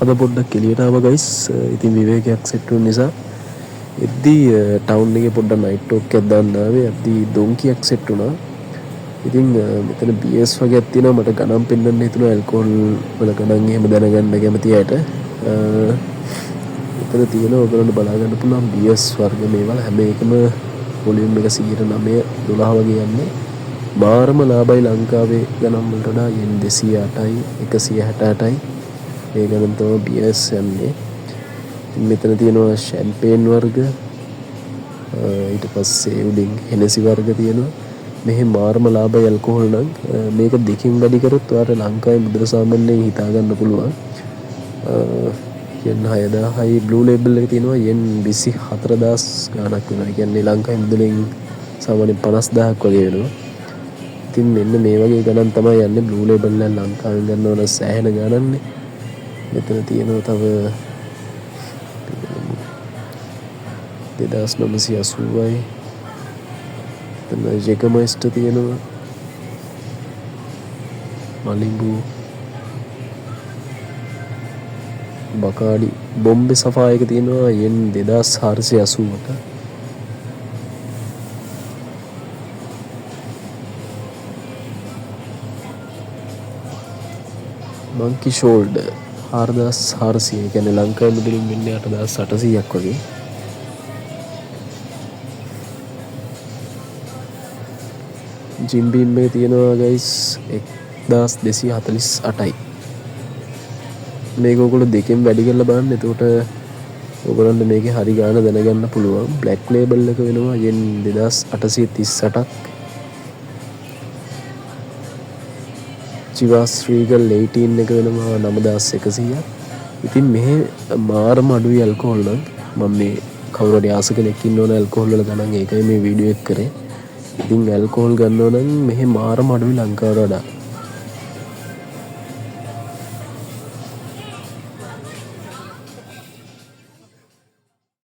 අද පොඩ්ඩක් එළියට ආවා ගයිස්. ඉතින් විවේකයක් සෙට් වෙන නිසා එද්දී ටවුන් එකේ පොඩ්ඩක් නයිට් ටෝක් එකක් දාන්න ආවේ. එද්දී ඩොන්කියක් සෙට් වුණා. ඉතින් මෙතන BS වගේක් තියෙනවා. මට ගණන් පෙන්වන්න හිතුණා ඇල්කොහොල් වල ගණන් එහෙම දැනගන්න කැමති අයට. මෙතන තියෙනවා ඔයගොල්ලන්ට බලා ගන්න පුළුවන් BS වර්ග මේවල හැම එකම වොලියුම් එක 9 12 වගේ යන්නේ. මාරම ලාභයි ලංකාවේ ගණන් වලට වඩා yen 208යි 168යි මේ ගණන් තමයි BS යන්නේ. ඉතින් මෙතන තියෙනවා ෂැම්පේන් වර්ග ඊට පස්සේ උඩින් හෙනසි වර්ග තියෙනවා. මෙහි මාරම ලාභයි ඇල්කොහොල් නම් මේක දෙකින් වැඩි කරොත් ඔයාලට ලංකාවේ මුදල සාමාන්‍යයෙන් හිතා ගන්න පුළුවන්. yen 6000යි බ්ලූ ලේබල් එක තියෙනවා yen 24000 ගාණක් වෙනවා. ඒ කියන්නේ ලංකාවේ මුදලෙන් සාමාන්‍යයෙන් 50000ක් වගේ වෙනවා. ඉතින් මෙන්න මේ වගේ ගණන් තමයි යන්නේ බ්ලූ ලේබල් එක ලංකාවෙන් ගන්නව නම් සෑහෙන ගණන්නේ. මෙතන තියෙනවා තව 2980යි. එතන ජෙගමයිස්ට් තියෙනවා. මලිඹු බකාඩි බොම්බේ සෆා එක තියෙනවා yen 2480ට. මංකි ෂෝල්ඩර් 4400 ඒ කියන්නේ ලංකාවේ මුදලින් වෙන්නේ 8800ක් වගේ. ජිම් බීම් එකේ තියෙනවා ගයිස් 1248යි. මේක ඔයගොල්ලෝ දෙකෙන් වැඩි කරලා බලන්න. එතකොට ඔයගොල්ලන්ට මේකේ හරි ගාණ දැනගන්න පුළුවන්. බ්ලැක් ලේබල් එක වෙනවා yen 2838ක්. චිවාස් රීගල් 18 එක වෙනවා 9100ක්. ඉතින් මෙහි මාරම අඩුයි ඇල්කොහොල් නම්. මම මේ කවුරු හරි ආස කෙනෙක් ඉන්නවන ඇල්කොහොල් වල ගණන් ඒකයි මේ වීඩියෝ එක කරේ. ඉතින් ඇල්කොහොල් ගන්නව නම් මෙහි මාරම අඩුයි ලංකාවට වඩා.